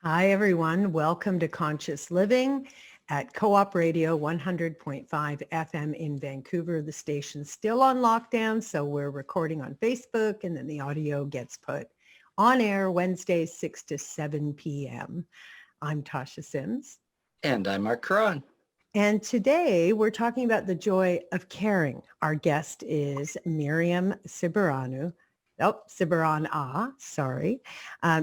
Hi, everyone. Welcome to Conscious Living at Co-op Radio 100.5 FM in Vancouver. The station's still on lockdown, so we're recording on Facebook, and then the audio gets put on air Wednesdays, 6 to 7 p.m. I'm Tasha Sims. And I'm Marc Caron. And today we're talking about the joy of caring. Our guest is Miriam Subirana. Subirana, sorry.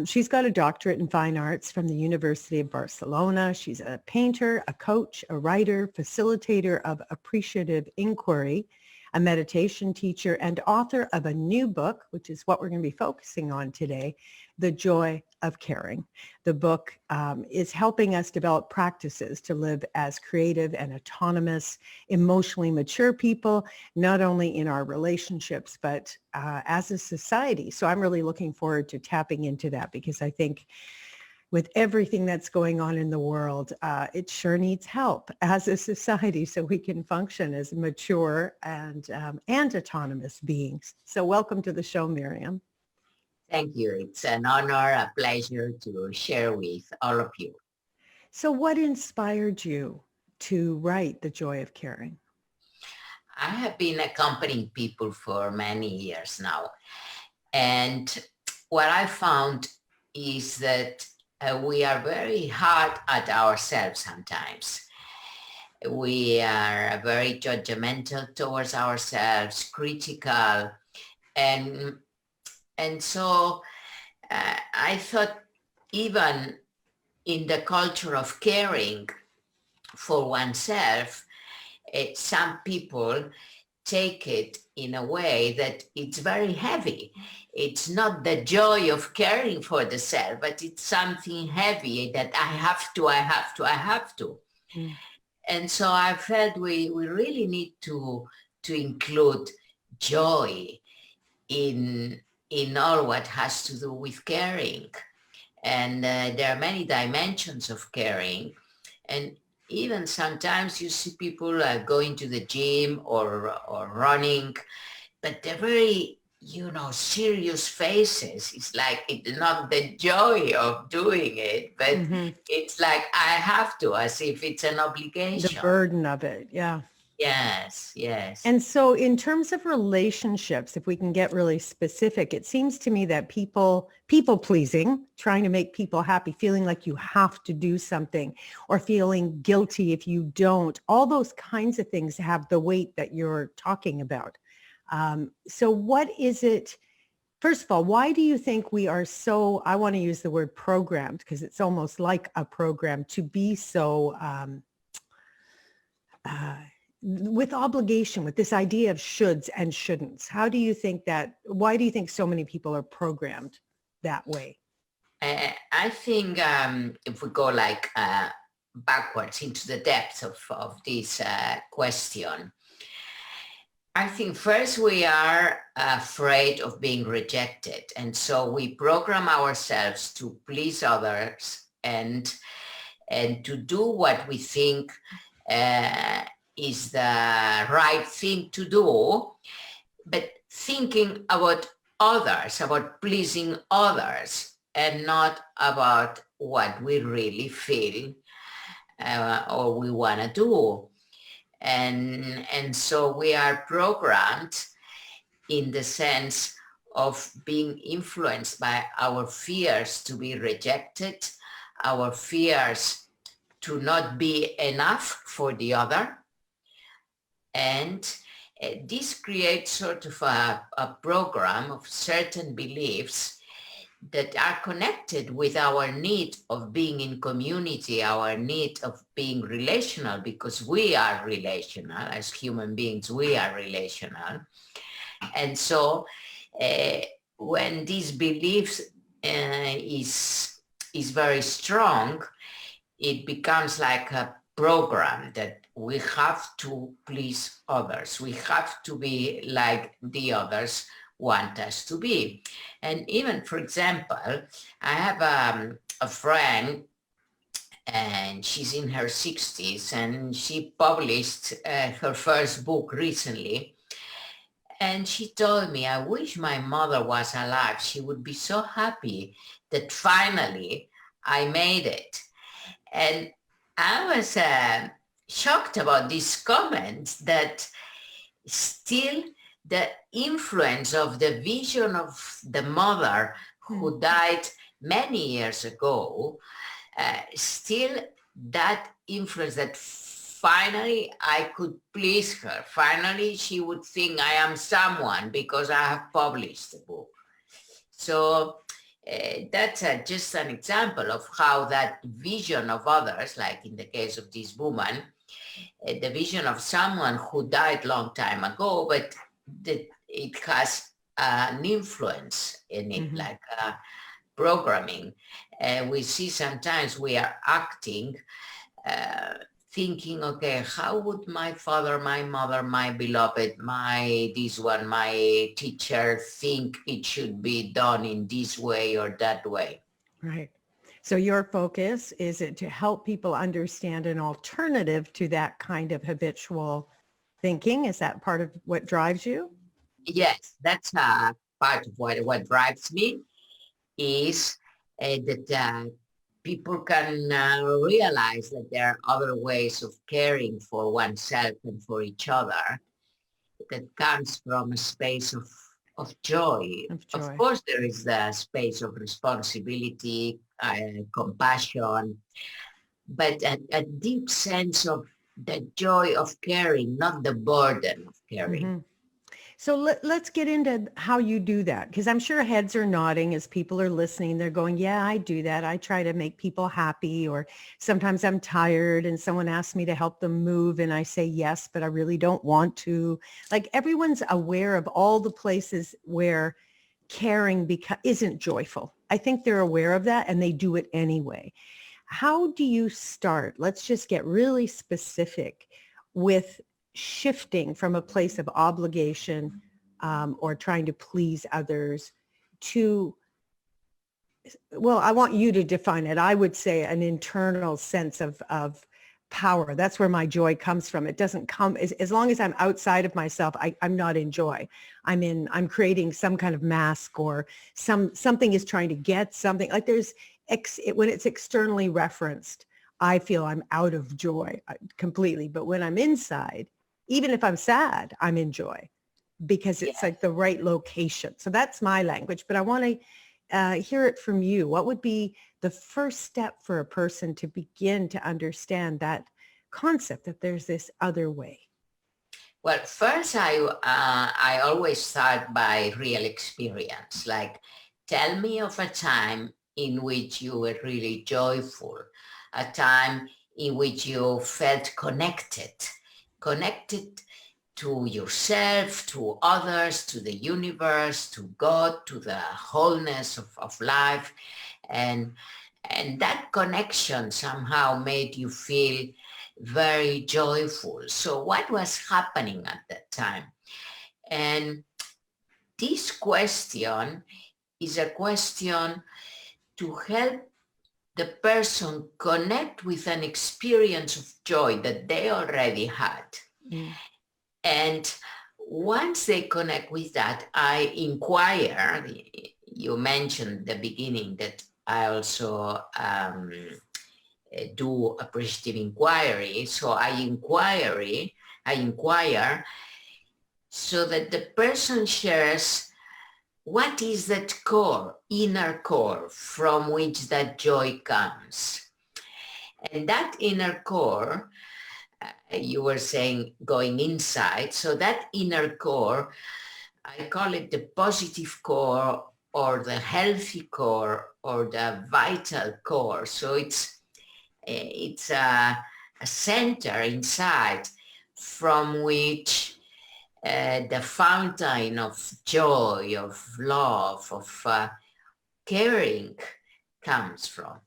She's got a doctorate in fine arts from the University of Barcelona. She's a painter, a coach, a writer, facilitator of Appreciative Inquiry, a meditation teacher, and author of a new book, which is what we're going to be focusing on today, The Joy of Caring. The book is helping us develop practices to live as creative and autonomous, emotionally mature people, not only in our relationships, but as a society. So I'm really looking forward to tapping into that, because I think with everything that's going on in the world, it sure needs help as a society so we can function as mature and autonomous beings. So welcome to the show, Miriam. Thank you. It's an honor, a pleasure to share with all of you. So what inspired you to write The Joy of Caring? I have been accompanying people for many years now. And what I found is that we are very hard at ourselves sometimes. We are very judgmental towards ourselves, critical, and so I thought, even in the culture of caring for oneself, some people take it in a way that it's very heavy. It's not the joy of caring for the self, but it's something heavy that I have to. Mm. And so I felt we really need to include joy in all what has to do with caring. And there are many dimensions of caring. And even sometimes you see people going to the gym or running, but they're very, serious faces. It's like it's not the joy of doing it, but it's like I have to, as if it's an obligation. The burden of it, yeah. Yes. And so in terms of relationships, if we can get really specific, it seems to me that people pleasing, trying to make people happy, feeling like you have to do something, or feeling guilty if you don't, all those kinds of things have the weight that you're talking about. So what is it, first of all, why do you think we are so, I want to use the word programmed, because it's almost like a program, to be so with obligation, with this idea of shoulds and shouldn'ts? Why do you think so many people are programmed that way? I think if we go backwards into the depth of this question, I think first we are afraid of being rejected. And so we program ourselves to please others and to do what we think is the right thing to do, but thinking about others, about pleasing others, and not about what we really feel or we want to do. And so we are programmed in the sense of being influenced by our fears to be rejected, our fears to not be enough for the other. And this creates sort of a program of certain beliefs that are connected with our need of being in community, our need of being relational, because we are relational as human beings, we are relational. And so when these beliefs is very strong, it becomes like a program that we have to please others. We have to be like the others want us to be. And even, for example, I have a friend, and she's in her 60s, and she published her first book recently. And she told me, I wish my mother was alive. She would be so happy that finally I made it. And I was shocked about these comments that still the influence of the vision of the mother who died many years ago, still that influence that finally I could please her. Finally, she would think I am someone because I have published the book. So that's just an example of how that vision of others, like in the case of this woman, the vision of someone who died long time ago, but it has an influence in it, like programming. We see sometimes we are acting, thinking, okay, how would my father, my mother, my beloved, my teacher think it should be done in this way or that way? Right. So your focus is it to help people understand an alternative to that kind of habitual thinking? Is that part of what drives you? Yes, that's part of what drives me is that people can realize that there are other ways of caring for oneself and for each other that comes from a space of joy. Of Of joy. course, there is the space of responsibility, compassion, but a deep sense of the joy of caring, not the burden of caring. Mm-hmm. So let's get into how you do that, because I'm sure heads are nodding as people are listening. They're going, yeah, I do that. I try to make people happy, or sometimes I'm tired and someone asks me to help them move and I say yes, but I really don't want to. Like everyone's aware of all the places where caring isn't joyful. I think they're aware of that and they do it anyway. How do you start? Let's just get really specific with shifting from a place of obligation or trying to please others to, well, I want you to define it. I would say an internal sense of power. That's where my joy comes from. It doesn't come as long as I'm outside of myself. I'm not in joy. I'm creating some kind of mask, or something is trying to get something. Like when it's externally referenced, I feel I'm out of joy completely. But when I'm inside, even if I'm sad, I'm in joy because it's Yeah. like the right location. So that's my language. But I want to hear it from you. What would be the first step for a person to begin to understand that concept that there's this other way? Well, first, I always start by real experience. Like, tell me of a time in which you were really joyful, a time in which you felt connected to yourself, to others, to the universe, to God, to the wholeness of life. And, and that connection somehow made you feel very joyful. So what was happening at that time? And this question is a question to help the person connect with an experience of joy that they already had. Mm. And once they connect with that, I inquire. You mentioned at the beginning that I also do appreciative inquiry. So I inquire so that the person shares what is that core, inner core from which that joy comes. And that inner core, you were saying going inside. So that inner core, I call it the positive core or the healthy core or the vital core. So it's a center inside from which the fountain of joy, of love, of caring comes from.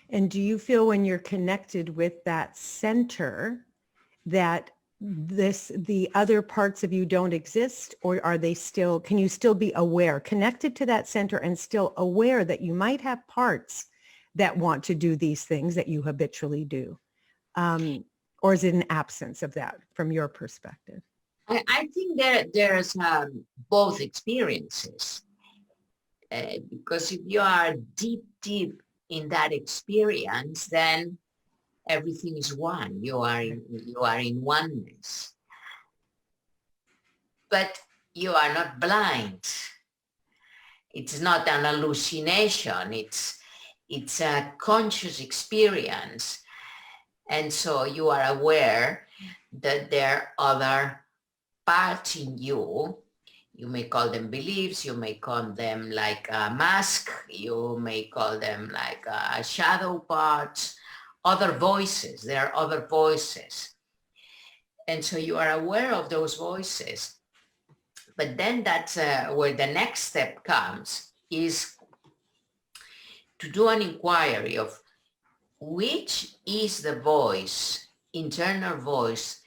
And do you feel when you're connected with that center that the other parts of you don't exist, or are they still, can you still be aware, connected to that center and still aware that you might have parts that want to do these things that you habitually do? Or is it an absence of that from your perspective? I think there's both experiences. Because if you are deep in that experience, then everything is one. You are in oneness. But you are not blind. It's not an hallucination. It's a conscious experience. And so you are aware that there are other parts in you. You may call them beliefs, you may call them like a mask, you may call them like a shadow parts, other voices. There are other voices. And so you are aware of those voices. But then that's where the next step comes, is to do an inquiry of which is the voice, internal voice,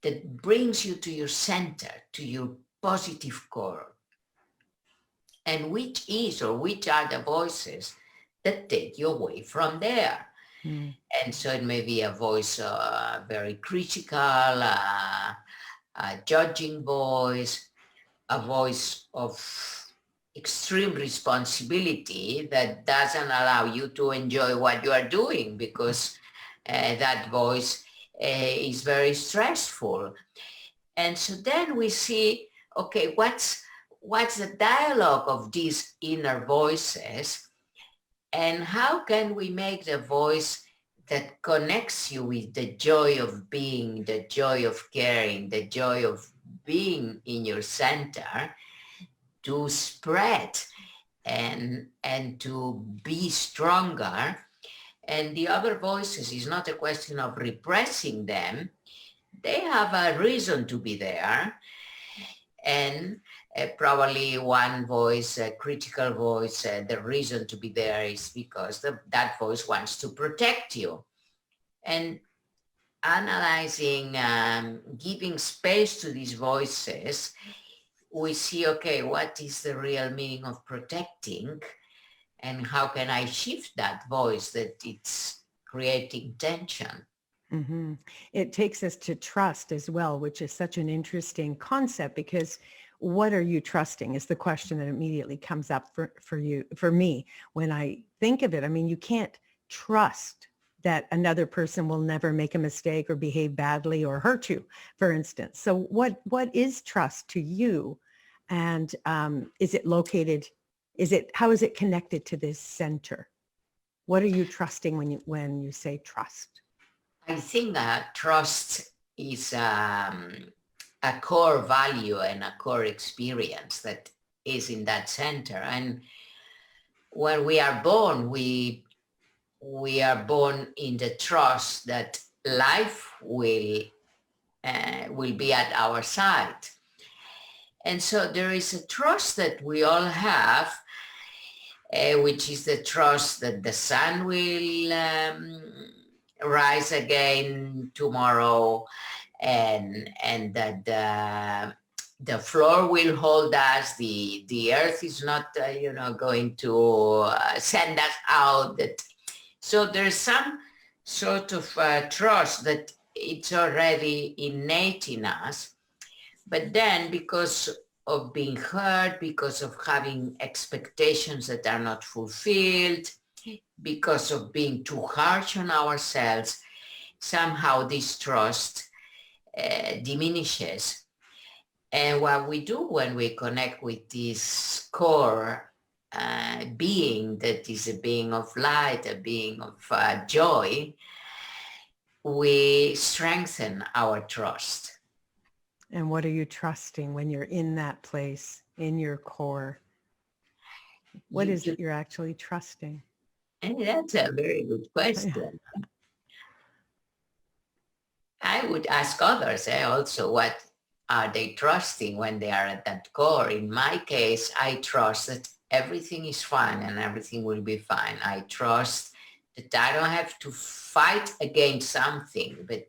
that brings you to your center, to your positive core. And which are the voices that take you away from there. Mm. And so it may be a voice, very critical, a judging voice, a voice of extreme responsibility that doesn't allow you to enjoy what you are doing, because that voice is very stressful. And so then we see, okay, what's the dialogue of these inner voices, and how can we make the voice that connects you with the joy of being, the joy of caring, the joy of being in your center, to spread and to be stronger. And the other voices is not a question of repressing them. They have a reason to be there. And probably one voice, a critical voice, the reason to be there is because that voice wants to protect you. And analyzing, giving space to these voices, we see, okay, what is the real meaning of protecting, and how can I shift that voice that it's creating tension? Mm-hmm. It takes us to trust as well, which is such an interesting concept, because what are you trusting is the question that immediately comes up for me when I think of it. I mean, you can't trust that another person will never make a mistake or behave badly or hurt you, for instance. So what is trust to you? And is it located, how is it connected to this center? What are you trusting when you say trust? I think that trust is a core value and a core experience that is in that center. And when we are born, we are born in the trust that life will be at our side. And so there is a trust that we all have, which is the trust that the sun will rise again tomorrow, and that the floor will hold us, the earth is not going to send us out. So there's some sort of trust that it's already innate in us. But then, because of being hurt, because of having expectations that are not fulfilled, because of being too harsh on ourselves, somehow this trust diminishes. And what we do when we connect with this core being that is a being of light, a being of joy, we strengthen our trust. And what are you trusting when you're in that place, in your core? What is it you're actually trusting? And that's a very good question. I would ask others also, what are they trusting when they are at that core? In my case, I trust that everything is fine and everything will be fine. I trust that I don't have to fight against something, but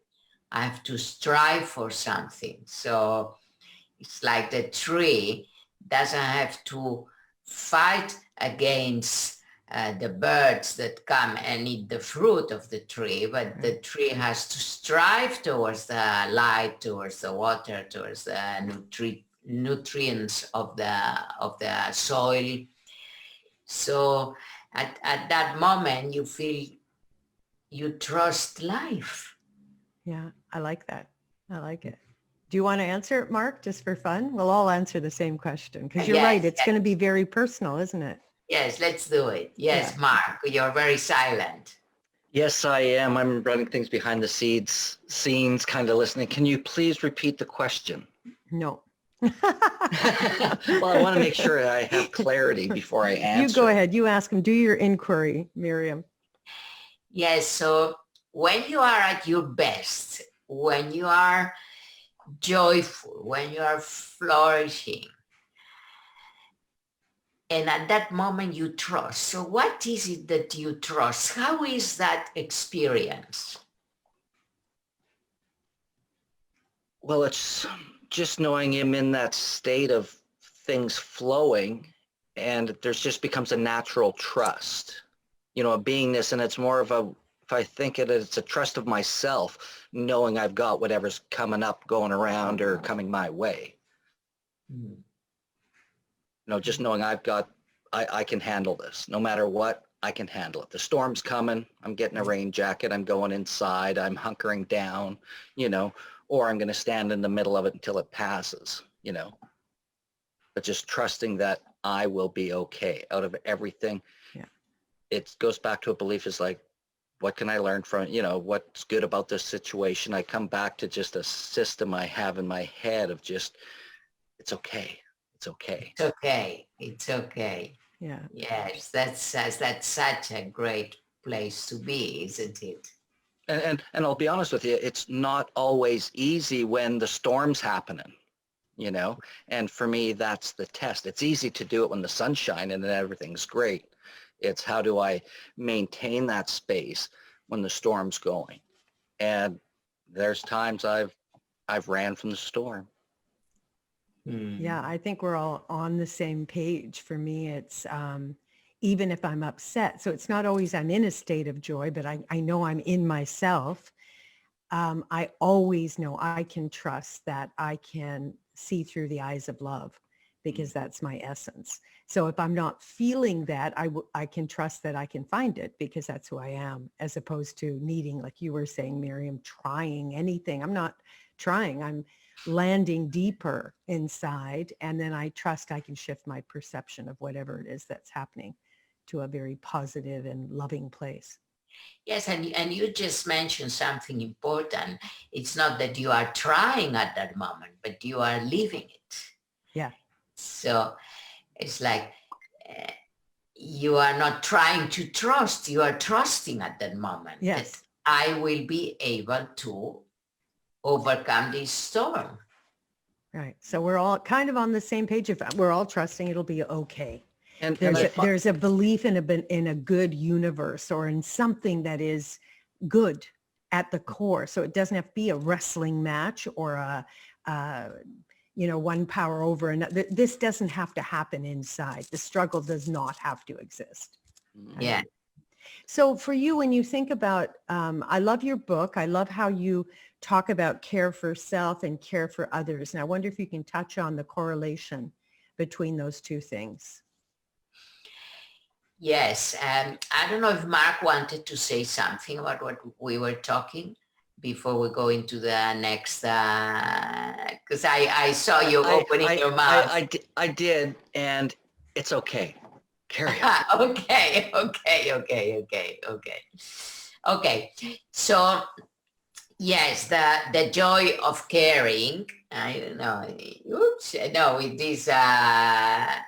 I have to strive for something. So it's like the tree doesn't have to fight against the birds that come and eat the fruit of the tree, but the tree has to strive towards the light, towards the water, towards the nutrients of the soil. So at that moment, you feel you trust life. Yeah, I like that. I like it. Do you want to answer it, Marc, just for fun? We'll all answer the same question because you're right. Yes, It's going to be very personal, isn't it? yes, let's do it. Yes, Yeah. Marc, you're very silent. Yes, I am. I'm running things behind the scenes, kind of listening. Can you please repeat the question? No. Well, I want to make sure I have clarity before I answer. You go ahead. You ask him. Do your inquiry, Miriam. Yes, so when you are at your best, when you are joyful, when you are flourishing, and at that moment you trust. So what is it that you trust? How is that experience? Well, it's just knowing I'm in that state of things flowing, and there's just becomes a natural trust, a beingness, and it's more of a, if I think it's a trust of myself, knowing I've got whatever's coming up, going around, or coming my way. Just knowing I can handle this. No matter what, I can handle it. The storm's coming. I'm getting a rain jacket. I'm going inside. I'm hunkering down, or I'm going to stand in the middle of it until it passes, But just trusting that I will be okay out of everything. Yeah. It goes back to a belief is like, what can I learn from, what's good about this situation? I come back to just a system I have in my head of just, it's okay. It's okay. It's okay. It's okay. Yeah. Yes, that's such a great place to be, isn't it? And I'll be honest with you, it's not always easy when the storm's happening, and for me, that's the test. It's easy to do it when the sun's shining and everything's great. It's how do I maintain that space when the storm's going? And there's times I've ran from the storm. Yeah, I think we're all on the same page. For me, it's even if I'm upset. So it's not always I'm in a state of joy, but I know I'm in myself. I always know I can trust that I can see through the eyes of love because that's my essence. So if I'm not feeling that, I can trust that I can find it because that's who I am, as opposed to needing, like you were saying, Miriam, trying anything. I'm not trying. I'm landing deeper inside, and then I trust I can shift my perception of whatever it is that's happening to a very positive and loving place. Yes, and you just mentioned something important. It's not that you are trying at that moment, but you are living it. Yeah. So it's like you are not trying to trust, you are trusting at that moment. Yes. That I will be able to overcome this storm. Right. So we're all kind of on the same page. If we're all trusting it'll be okay. And There's a belief in a good universe or in something that is good at the core. So it doesn't have to be a wrestling match or a one power over another. This doesn't have to happen inside. The struggle does not have to exist. Yeah. So for you, when you think about, I love your book. I love how you talk about care for self and care for others. And I wonder if you can touch on the correlation between those two things. Yes. I don't know if Marc wanted to say something about what we were talking before we go into the next, because I saw you opening your mouth. I did, and it's okay. Carry on. Okay. So yes, the joy of caring. I don't know. Oops. No, with this, I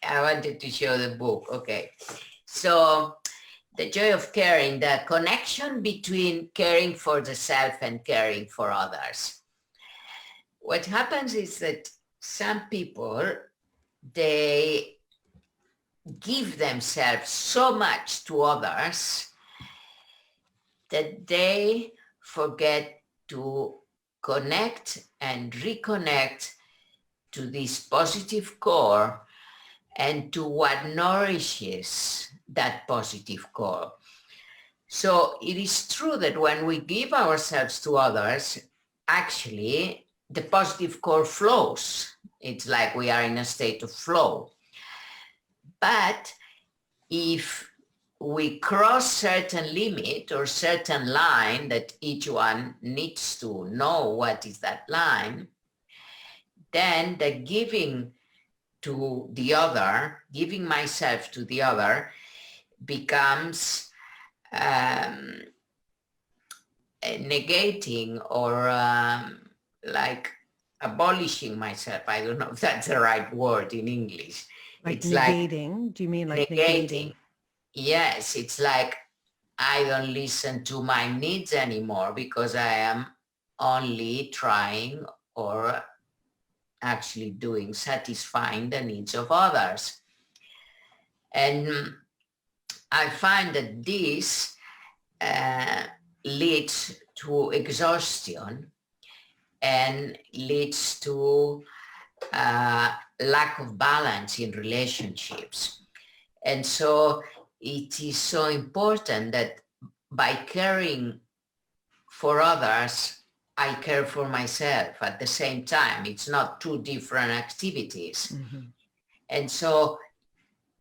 wanted to show the book. Okay. So the joy of caring, the connection between caring for the self and caring for others. What happens is that some people, they give themselves so much to others that they forget to connect and reconnect to this positive core and to what nourishes that positive core. So it is true that when we give ourselves to others, actually the positive core flows. It's like we are in a state of flow. But if we cross certain limit or certain line that each one needs to know what is that line, then the giving to the other, giving myself to the other becomes negating or like abolishing myself. I don't know if that's the right word in English. Like It's negating. like Do you mean like negating. negating? Yes, it's like I don't listen to my needs anymore because I am only trying or actually doing, satisfying the needs of others. And I find that this leads to exhaustion and leads to lack of balance in relationships. And so it is so important that by caring for others, I care for myself at the same time. It's not two different activities. Mm-hmm. And so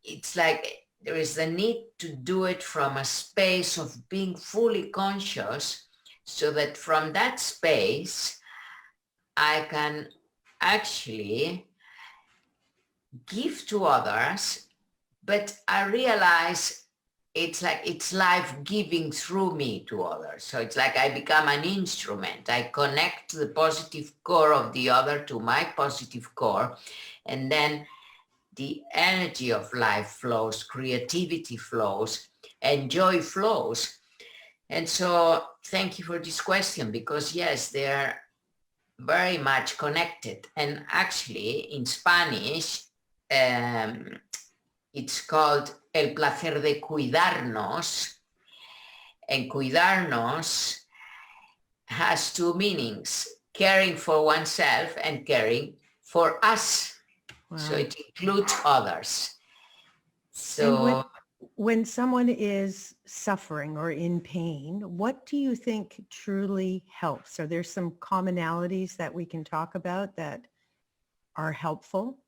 it's like there is the need to do it from a space of being fully conscious, so that from that space, I can actually give to others, but I realize it's like it's life giving through me to others. So it's like I become an instrument. I connect the positive core of the other to my positive core, and then the energy of life flows, creativity flows, and joy flows. And so thank you for this question, because yes, they're very much connected. And actually in Spanish, it's called el placer de cuidarnos, and cuidarnos has two meanings: caring for oneself and caring for us. Wow. So it includes others. So and when someone is suffering or in pain, what do you think truly helps? Are there some commonalities that we can talk about that are helpful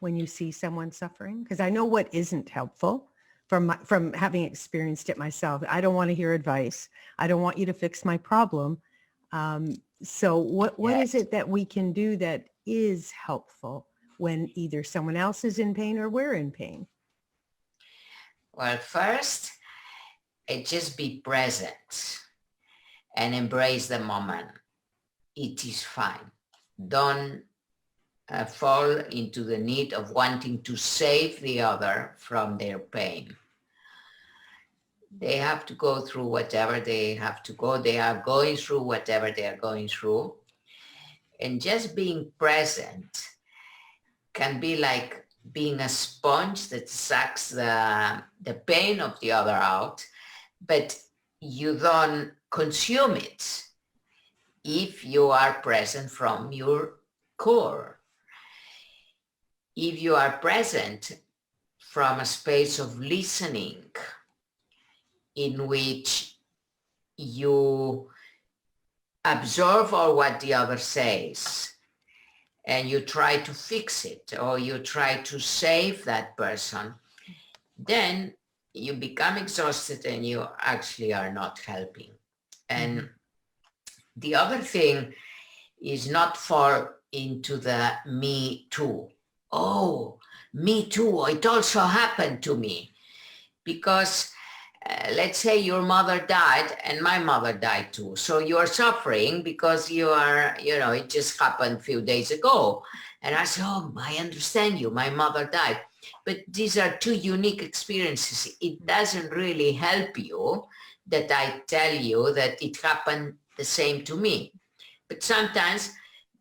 when you see someone suffering? Because I know what isn't helpful from having experienced it myself. I don't want to hear advice. I don't want you to fix my problem. So what is it that we can do that is helpful when either someone else is in pain or we're in pain? Well, first, just be present and embrace the moment. It is fine. Don't fall into the need of wanting to save the other from their pain. They have to go through whatever they have to go. They are going through whatever they are going through. And just being present can be like being a sponge that sucks the pain of the other out, but you don't consume it if you are present from your core. If you are present from a space of listening, in which you absorb all what the other says, and you try to fix it, or you try to save that person, then you become exhausted and you actually are not helping. And the other thing is not fall into the me too. Oh, me too, it also happened to me. Because let's say your mother died and my mother died too. So you're suffering because you are, it just happened a few days ago. And I said, oh, I understand you, my mother died. But these are two unique experiences. It doesn't really help you that I tell you that it happened the same to me. But sometimes,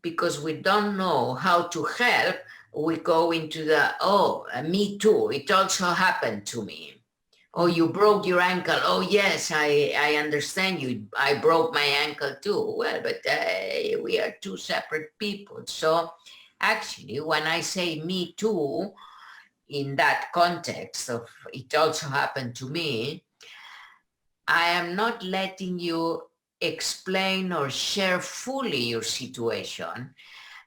because we don't know how to help, we go into the, me too, it also happened to me. Oh, you broke your ankle. Oh, yes, I understand you. I broke my ankle too. Well, but we are two separate people. So actually, when I say me too, in that context of it also happened to me, I am not letting you explain or share fully your situation.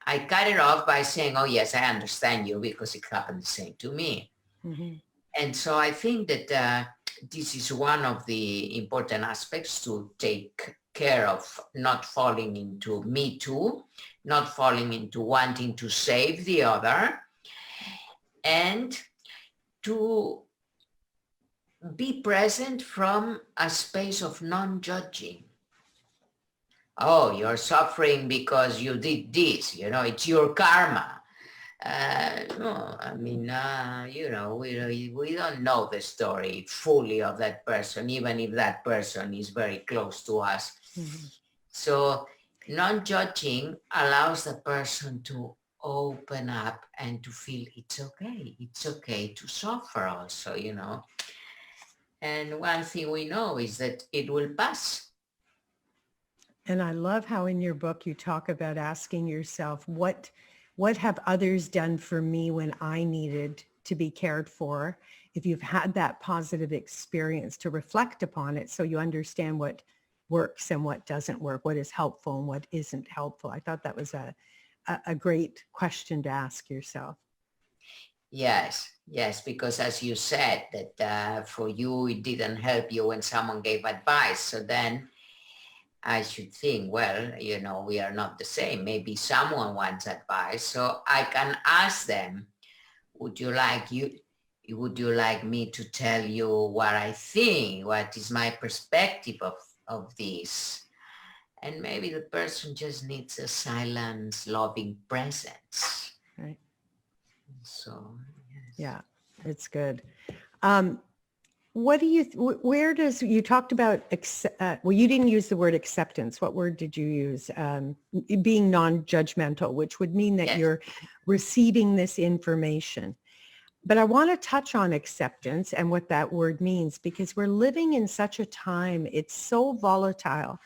I cut it off by saying, oh, yes, I understand you because it happened the same to me. Mm-hmm. And so I think that this is one of the important aspects to take care of, not falling into me too, not falling into wanting to save the other, and to be present from a space of non-judging. Oh, you're suffering because you did this, it's your karma. No, I mean, we don't know the story fully of that person, even if that person is very close to us. Mm-hmm. So non-judging allows the person to open up and to feel it's okay. It's okay to suffer also, And one thing we know is that it will pass. And I love how in your book you talk about asking yourself, what have others done for me when I needed to be cared for? If you've had that positive experience, to reflect upon it so you understand what works and what doesn't work, what is helpful and what isn't helpful. I thought that was a great question to ask yourself. Yes, because as you said, that for you, it didn't help you when someone gave advice. So then I should think, well, we are not the same. Maybe someone wants advice. So I can ask them, would you like me to tell you what I think? What is my perspective of this? And maybe the person just needs a silent, loving presence. Right. So, yes. Yeah, it's good. What do you talked about, you didn't use the word acceptance. What word did you use? Being non-judgmental, which would mean that you're receiving this information. But I want to touch on acceptance and what that word means, because we're living in such a time, it's so volatile.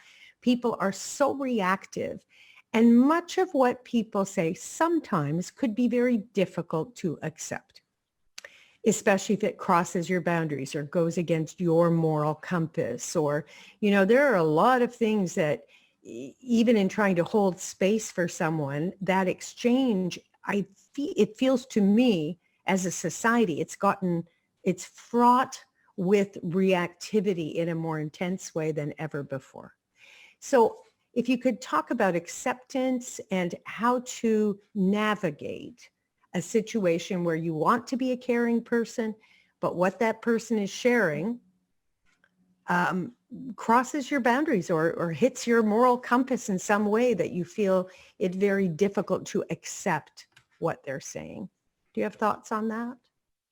People are so reactive. And much of what people say sometimes could be very difficult to accept, especially if it crosses your boundaries or goes against your moral compass. Or, there are a lot of things that even in trying to hold space for someone, that exchange, it feels to me as a society, it's fraught with reactivity in a more intense way than ever before. So if you could talk about acceptance and how to navigate a situation where you want to be a caring person, but what that person is sharing crosses your boundaries or hits your moral compass in some way that you feel it very difficult to accept what they're saying. Do you have thoughts on that?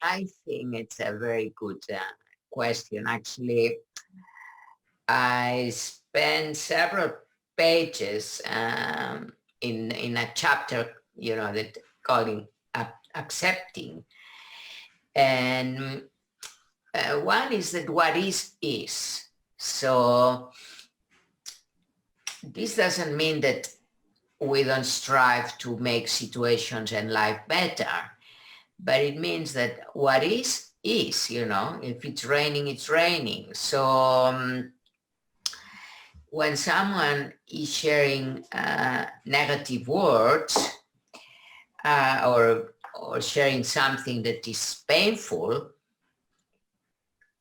I think it's a very good question. Actually, I spent several pages in a chapter, that calling accepting. And one is that what is. So this doesn't mean that we don't strive to make situations and life better, but it means that what is, if it's raining, it's raining. So when someone is sharing negative words or sharing something that is painful,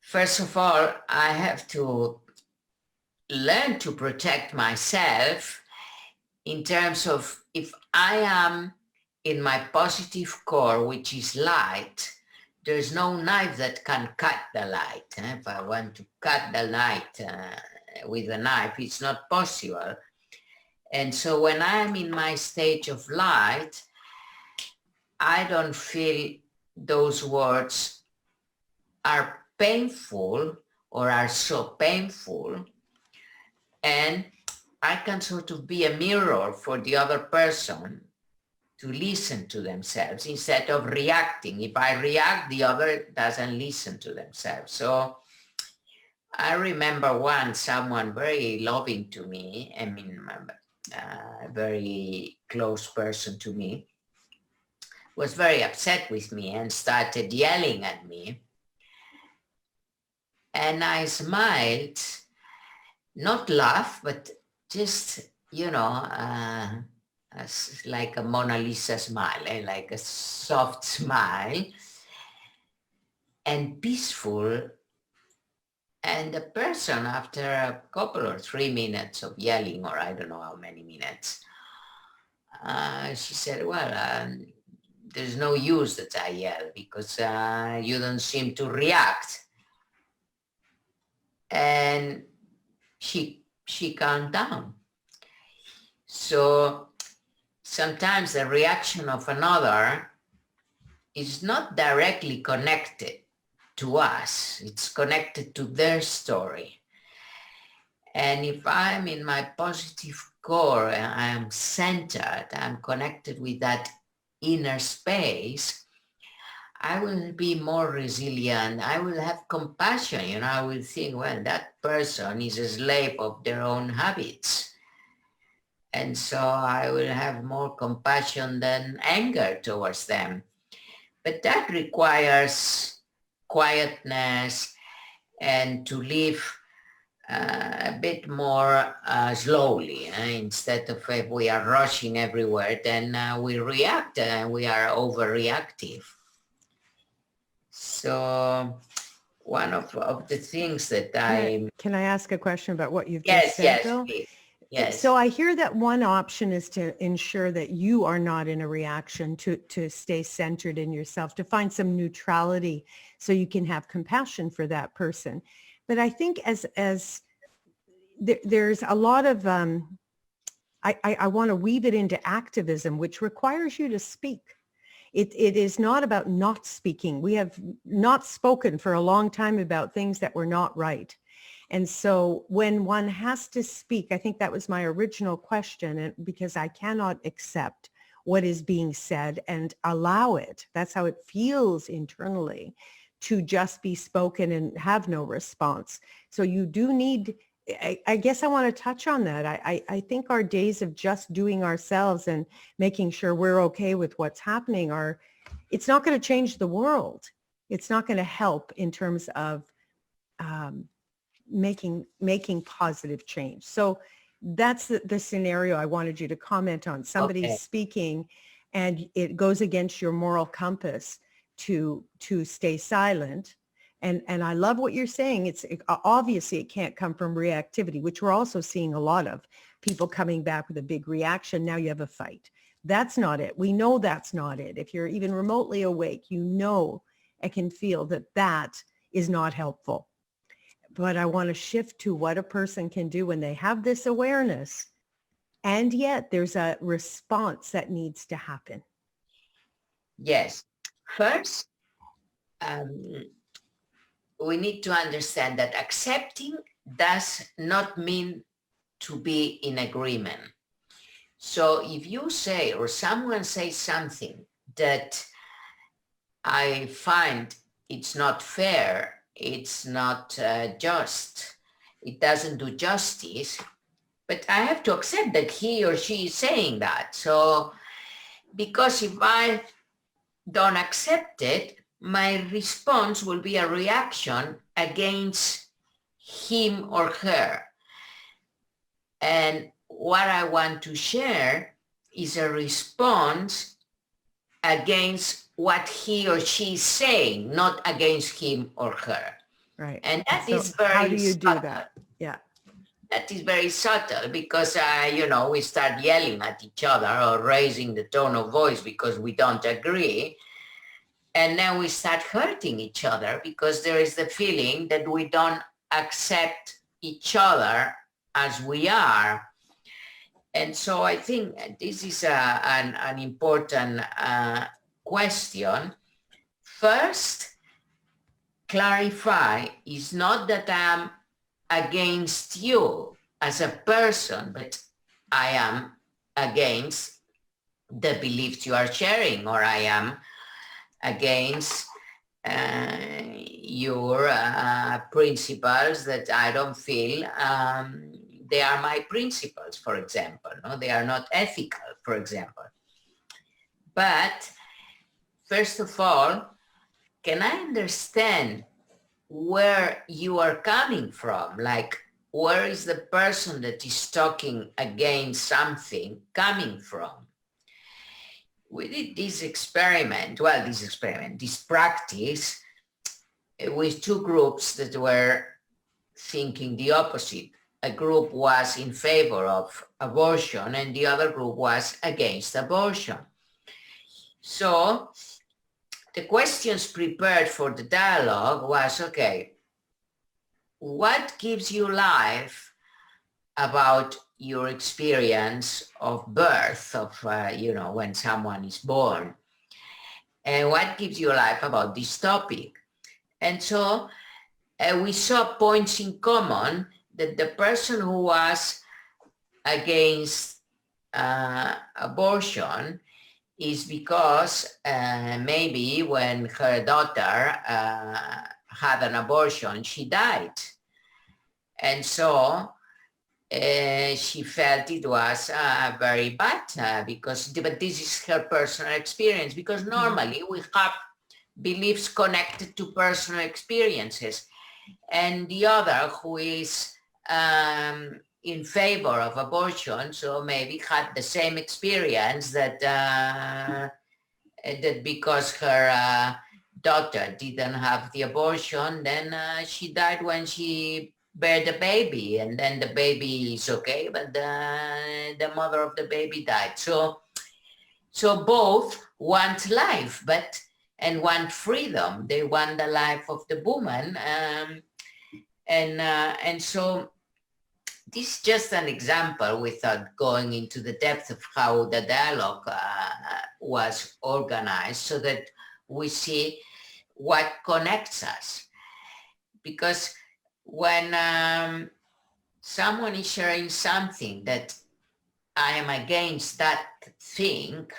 first of all, I have to learn to protect myself in terms of, if I am in my positive core, which is light, there's no knife that can cut the light. If I want to cut the light with a knife, it's not possible. And so when I'm in my stage of light, I don't feel those words are painful or are so painful. And I can sort of be a mirror for the other person to listen to themselves instead of reacting. If I react, the other doesn't listen to themselves. So I remember once someone very loving to me, a very close person to me, was very upset with me and started yelling at me. And I smiled, not laugh, but just, like a Mona Lisa smile, like a soft smile. and peaceful. And the person, after a couple or 3 minutes of yelling, or I don't know how many minutes, she said, well, there's no use that I yell because you don't seem to react. And she calmed down. So sometimes the reaction of another is not directly connected to us. It's connected to their story. And if I'm in my positive core and I am centered, I'm connected with that inner space, I will be more resilient. I will have compassion. I will think, well, that person is a slave of their own habits. And so I will have more compassion than anger towards them. But that requires quietness and to live a bit more slowly. Instead of if we are rushing everywhere, then we react and we are overreactive. So one of the things that Can I ask a question about what you've just said, Bill? Please. Yes. So I hear that one option is to ensure that you are not in a reaction, to stay centered in yourself, to find some neutrality so you can have compassion for that person. But I think as there's a lot of, I want to weave it into activism, which requires you to speak. It is not about not speaking. We have not spoken for a long time about things that were not right. And so when one has to speak, I think that was my original question, and because I cannot accept what is being said and allow it. That's how it feels internally, to just be spoken and have no response. So you do need, I guess I want to touch on that. I think our days of just doing ourselves and making sure we're okay with what's happening it's not going to change the world. It's not going to help in terms of making positive change. So that's the scenario I wanted you to comment on. Somebody's speaking and it goes against your moral compass to stay silent. And I love what you're saying. Obviously it can't come from reactivity, which we're also seeing a lot of people coming back with a big reaction. Now you have a fight. That's not it. We know that's not it. If you're even remotely awake, I can feel that is not helpful. But I want to shift to what a person can do when they have this awareness, and yet there's a response that needs to happen. Yes. First, we need to understand that accepting does not mean to be in agreement. So if you say, or someone says something that I find it's not fair, it's not just, it doesn't do justice, but I have to accept that he or she is saying that. So, because if I don't accept it, my response will be a reaction against him or her. And what I want to share is a response against what he or she is saying, not against him or her. Right. And that is very how do you subtle. do that? Yeah. That is very subtle because, we start yelling at each other or raising the tone of voice because we don't agree. And then we start hurting each other because there is the feeling that we don't accept each other as we are. And so I think this is an important question. First, clarify is not that I'm against you as a person, but I am against the beliefs you are sharing, or I am against your principles that I don't feel they are my principles, for example. No, they are not ethical, for example. But first of all, can I understand where you are coming from? Like, where is the person that is talking against something coming from? We did this practice with two groups that were thinking the opposite. A group was in favor of abortion and the other group was against abortion. So the questions prepared for the dialogue was, okay, what gives you life about your experience of birth, of, when someone is born? And what gives you life about this topic? And so we saw points in common that the person who was against abortion is because maybe when her daughter had an abortion, she died. And so she felt it was very bad but this is her personal experience, because normally we have beliefs connected to personal experiences. And the other, who is in favor of abortion, so maybe had the same experience that because her daughter didn't have the abortion, then she died when she bare the baby, and then the baby is okay, but the mother of the baby died. So both want life, and want freedom. They want the life of the woman, and so this is just an example, without going into the depth of how the dialogue was organized, so that we see what connects us. Because when someone is sharing something that I am against that thing,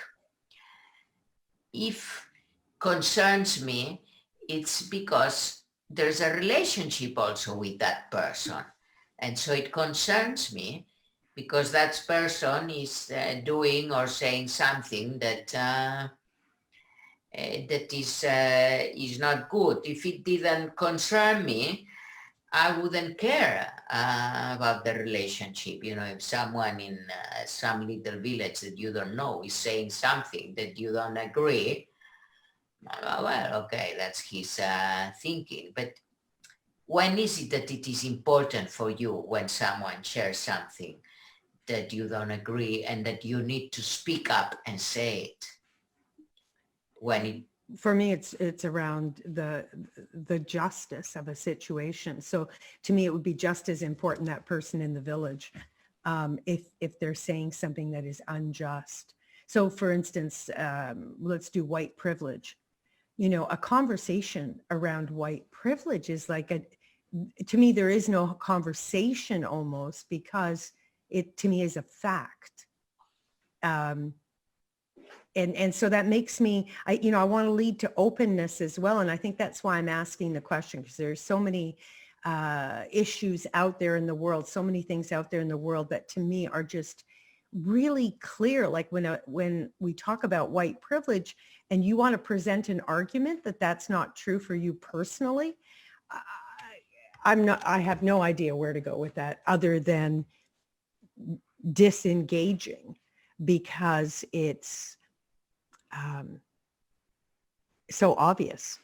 if concerns me, it's because there's a relationship also with that person. And so it concerns me because that person is doing or saying something that that is not good. If it didn't concern me, I wouldn't care about the relationship. If someone in some little village that you don't know is saying something that you don't agree, well, okay, that's his thinking. But when is it that it is important for you when someone shares something that you don't agree and that you need to speak up and say it? For me, it's around the justice of a situation. So to me, it would be just as important, that person in the village, if they're saying something that is unjust. So for instance, let's do white privilege. A conversation around white privilege is like to me, there is no conversation almost, because it to me is a fact. And so that makes me, I want to lead to openness as well. And I think that's why I'm asking the question, because there's so many issues out there in the world, so many things out there in the world that to me are just really clear. Like when we talk about white privilege and you want to present an argument that that's not true for you personally, I have no idea where to go with that other than disengaging, because it's so obvious.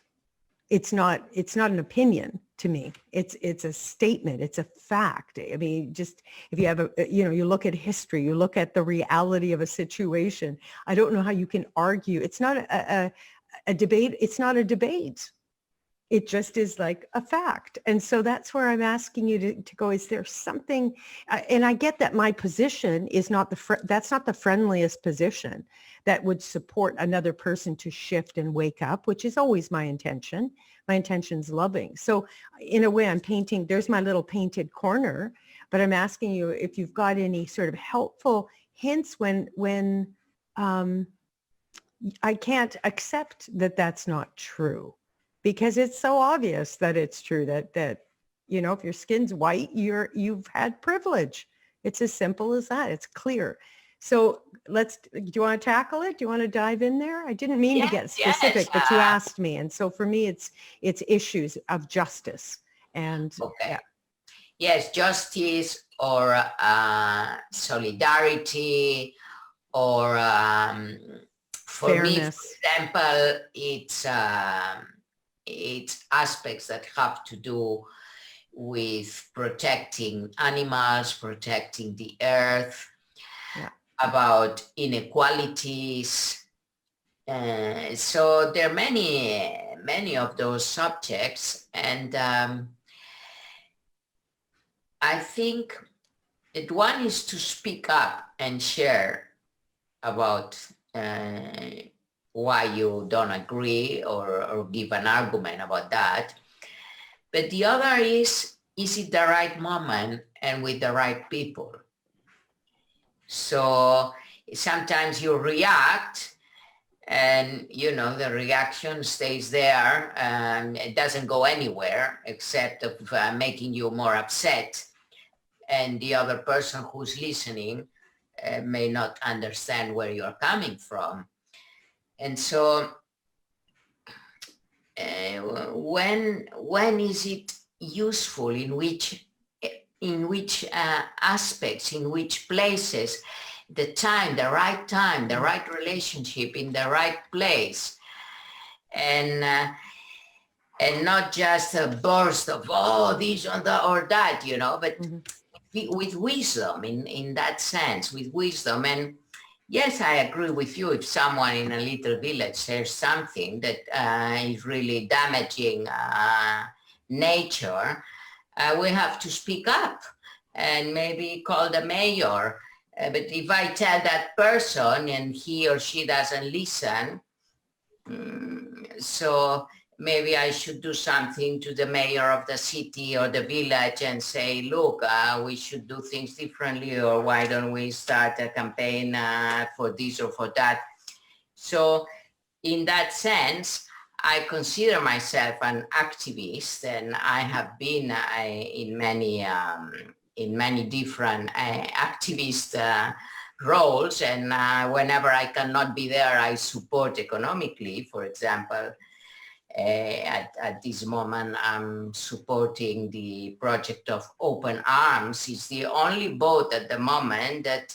It's not an opinion to me. It's a statement. It's a fact. I mean, just if you have you look at history, you look at the reality of a situation. I don't know how you can argue. It's not a debate. It's not a debate. It just is like a fact. And so that's where I'm asking you to go, is there something, and I get that my position is not that's not the friendliest position that would support another person to shift and wake up, which is always my intention. My intention's loving. So in a way, I'm painting, there's my little painted corner, but I'm asking you if you've got any sort of helpful hints when I can't accept that that's not true. Because it's so obvious that it's true that if your skin's white, you've had privilege. It's as simple as that. It's clear. So do you want to tackle it? Do you want to dive in there? I didn't mean to get specific, but you asked me. And so for me, it's issues of justice and Yes, justice or solidarity or for fairness. me, for example, it's it's aspects that have to do with protecting animals, protecting the earth, Yeah. about inequalities. So there are many of those subjects, and I think that one is to speak up and share about why you don't agree, or give an argument about that. But the other is it the right moment and with the right people? So sometimes you react, and the reaction stays there, and it doesn't go anywhere except of making you more upset, and the other person who's listening may not understand where you're coming from. And so when is it useful, in which aspects, in which places, the time, the right relationship in the right place, and not just a burst of this or that, but with wisdom, in that sense, with wisdom. And yes, I agree with you. If someone in a little village says something that is really damaging nature, we have to speak up and maybe call the mayor. But if I tell that person and he or she doesn't listen, so maybe I should do something to the mayor of the city or the village and say, look, we should do things differently, or why don't we start a campaign for this or for that? So in that sense, I consider myself an activist, and I have been in many different activist roles, and whenever I cannot be there, I support economically. For example, at this moment, I'm supporting the project of Open Arms. It's the only boat at the moment that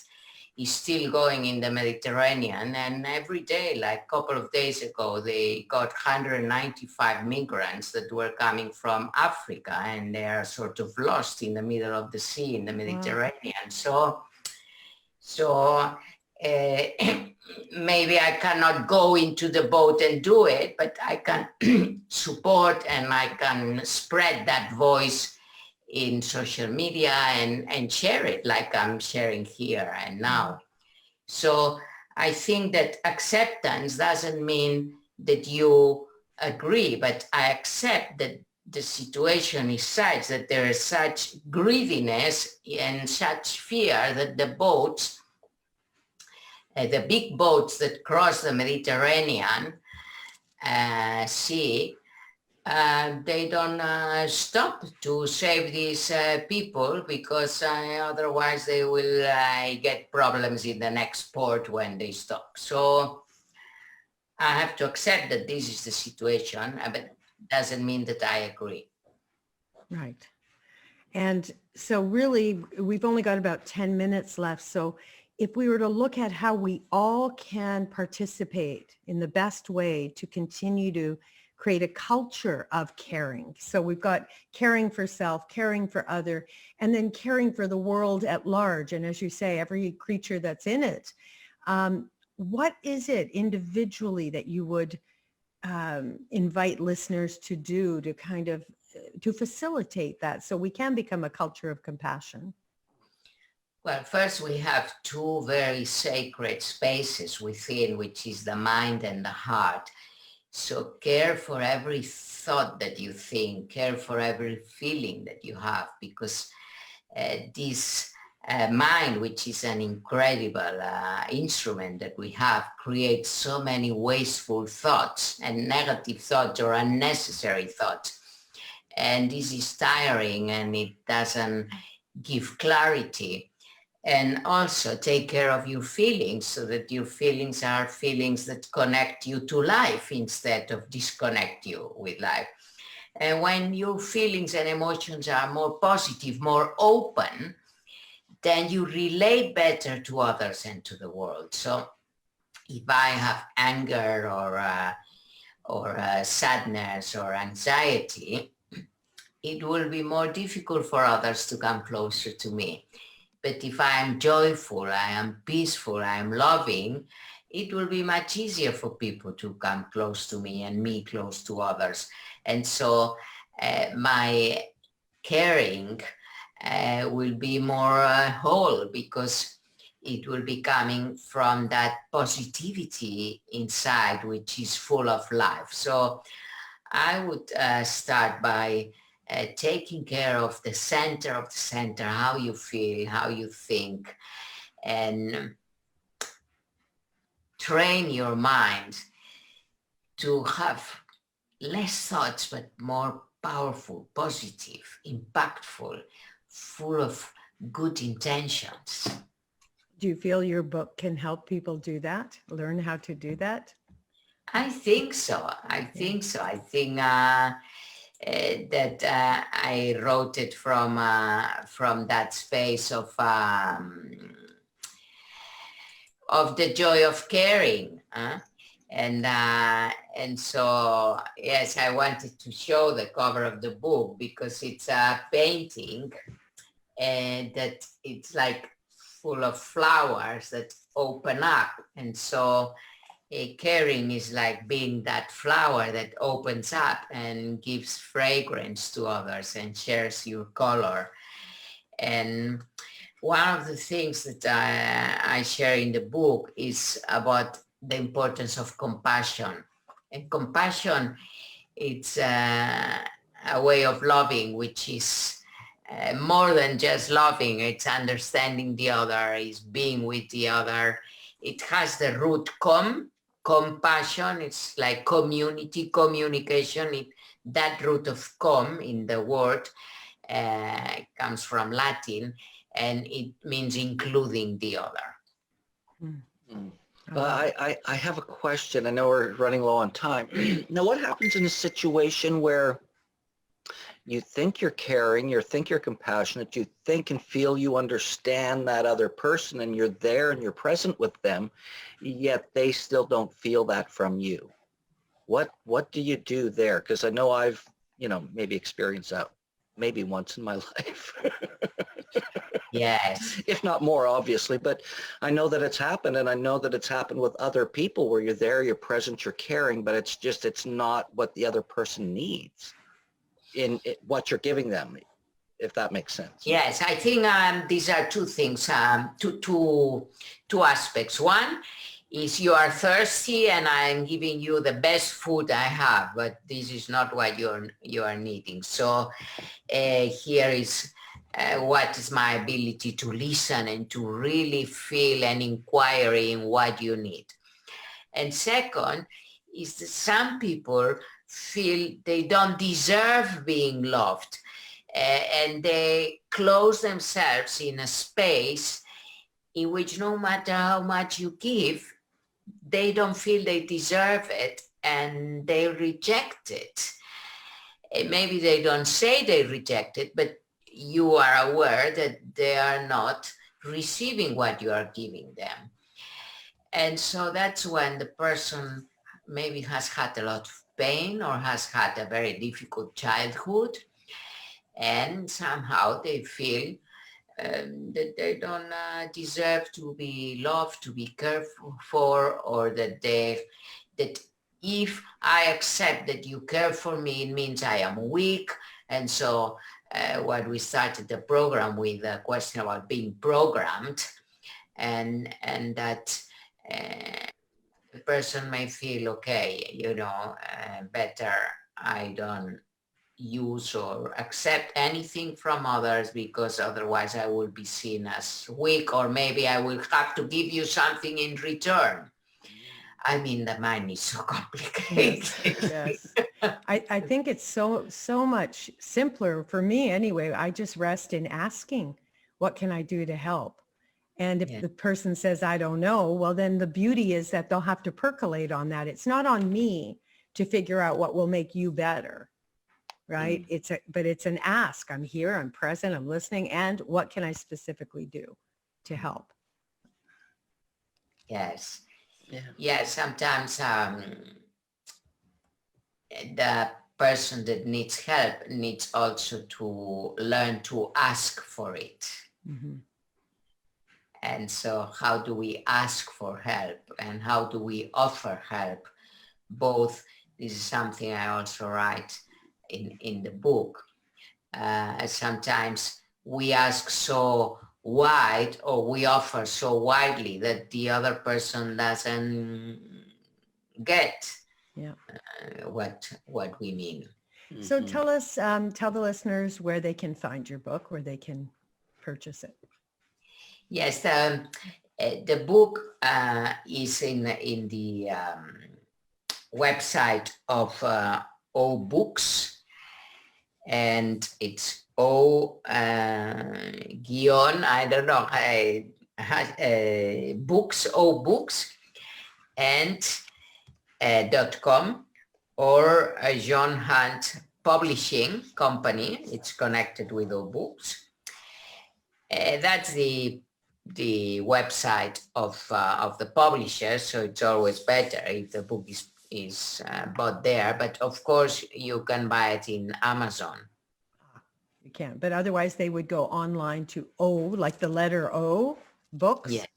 is still going in the Mediterranean, and every day, like a couple of days ago, they got 195 migrants that were coming from Africa, and they are sort of lost in the middle of the sea in the Mediterranean. Wow. So maybe I cannot go into the boat and do it, but I can support, and I can spread that voice in social media and share it like I'm sharing here and now. So I think that acceptance doesn't mean that you agree, but I accept that the situation is such that there is such greediness and such fear that the boats, the big boats that cross the Mediterranean Sea, they don't stop to save these people, because otherwise they will get problems in the next port when they stop. So I have to accept that this is the situation, but doesn't mean that I agree. Right. And so really, we've only got about 10 minutes left. So if we were to look at how we all can participate in the best way to continue to create a culture of caring. So we've got caring for self, caring for other, and then caring for the world at large. And as you say, every creature that's in it. What is it individually that you would invite listeners to do to kind of to facilitate that so we can become a culture of compassion? Well, first we have two very sacred spaces within, which is the mind and the heart. So care for every thought that you think, care for every feeling that you have, because this mind, which is an incredible instrument that we have, creates so many wasteful thoughts and negative thoughts or unnecessary thoughts. And this is tiring, and it doesn't give clarity. And also take care of your feelings, so that your feelings are feelings that connect you to life instead of disconnect you with life. And when your feelings and emotions are more positive, more open, then you relate better to others and to the world. So if I have anger or sadness or anxiety, it will be more difficult for others to come closer to me. But if I am joyful, I am peaceful, I am loving, it will be much easier for people to come close to me and me close to others. And so my caring will be more whole, because it will be coming from that positivity inside, which is full of life. So I would start by taking care of the center, how you feel, how you think, and train your mind to have less thoughts, but more powerful, positive, impactful, full of good intentions. Do you feel your book can help people do that, learn how to do that? I think so. I think that I wrote it from that space of the joy of caring. And so, yes, I wanted to show the cover of the book because it's a painting and that it's like full of flowers that open up. And so caring is like being that flower that opens up and gives fragrance to others and shares your color. And one of the things that I share in the book is about the importance of compassion. And compassion, it's a way of loving, which is more than just loving. It's understanding the other, is being with the other. It has the root compassion. It's like community, communication. That root of in the word comes from Latin, and it means including the other. Mm-hmm. I have a question. I know we're running low on time. Now, what happens in a situation where you think you're caring, you think you're compassionate, you think and feel you understand that other person, and you're there and you're present with them, yet they still don't feel that from you? What do you do there? Because I know I've, maybe experienced that maybe once in my life. Yes. If not more, obviously, but I know that it's happened, and I know that it's happened with other people where you're there, you're present, you're caring, but it's not what the other person needs in what you're giving them, if that makes sense. Yes, I think these are two things, two aspects. One is you are thirsty and I'm giving you the best food I have, but this is not what you are needing. So here is what is my ability to listen and to really feel and inquire in what you need. And second is that some people feel they don't deserve being loved, and they close themselves in a space in which no matter how much you give, they don't feel they deserve it, and they reject it. And maybe they don't say they reject it, but you are aware that they are not receiving what you are giving them. And so that's when the person maybe has had a lot of pain or has had a very difficult childhood, and somehow they feel that they don't deserve to be loved, to be cared for, or that if I accept that you care for me, it means I am weak. And so what we started the program with a question about being programmed, and that the person may feel, okay, better I don't use or accept anything from others, because otherwise I will be seen as weak, or maybe I will have to give you something in return. I mean, the mind is so complicated. Yes. I think it's so much simpler for me anyway. I just rest in asking, what can I do to help? And if the person says, I don't know, well, then the beauty is that they'll have to percolate on that. It's not on me to figure out what will make you better, right? But it's an ask. I'm here, I'm present, I'm listening. And what can I specifically do to help? Yes. Yeah, sometimes the person that needs help needs also to learn to ask for it. Mm-hmm. And so how do we ask for help and how do we offer help? Both, this is something I also write in the book. Sometimes we ask so wide, or we offer so widely that the other person doesn't get what we mean. So tell us, tell the listeners where they can find your book, where they can purchase it. Yes, the book is in the website of O Books, and it's O guion, I don't know, books, O Books, and .com, or John Hunt Publishing Company. It's connected with O Books. That's the website of the publisher, so it's always better if the book is bought there. But of course, you can buy it in Amazon. You can, but otherwise they would go online to O, like the letter O, Books. Yes.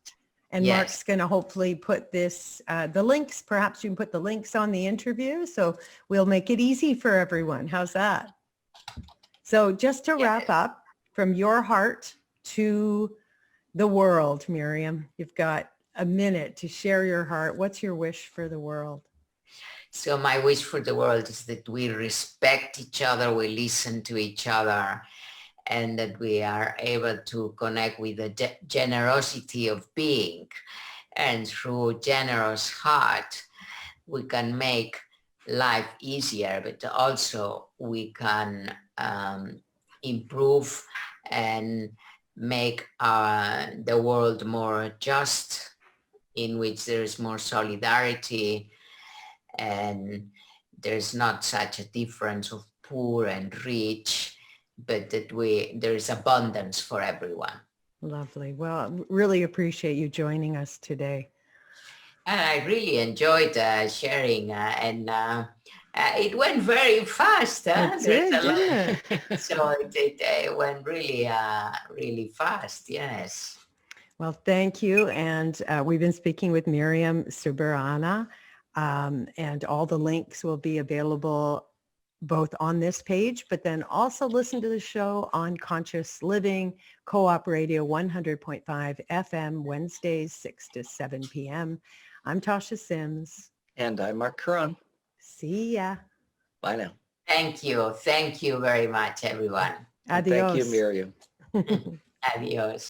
And Yes. Marc's going to hopefully put this, the links, perhaps you can put the links on the interview, so we'll make it easy for everyone. How's that? So just to wrap up, from your heart to the world, Miriam, you've got a minute to share your heart. What's your wish for the world? So my wish for the world is that we respect each other, we listen to each other, and that we are able to connect with the generosity of being. And through generous heart, we can make life easier, but also we can improve and make the world more just, in which there is more solidarity and there's not such a difference of poor and rich, but that there is abundance for everyone. Lovely. Well, really appreciate you joining us today. And I really enjoyed sharing, and it went very fast. It did, didn't it? So it went really, really fast. Yes. Well, thank you. And we've been speaking with Miriam Subirana, and all the links will be available both on this page, but then also listen to the show on Conscious Living, Co-op Radio 100.5 FM, Wednesdays, 6 to 7 p.m. I'm Tasha Sims. And I'm Marc Caron. See ya. Bye now. Thank you. Thank you very much, everyone. Adios. Thank you, Miriam. Adios.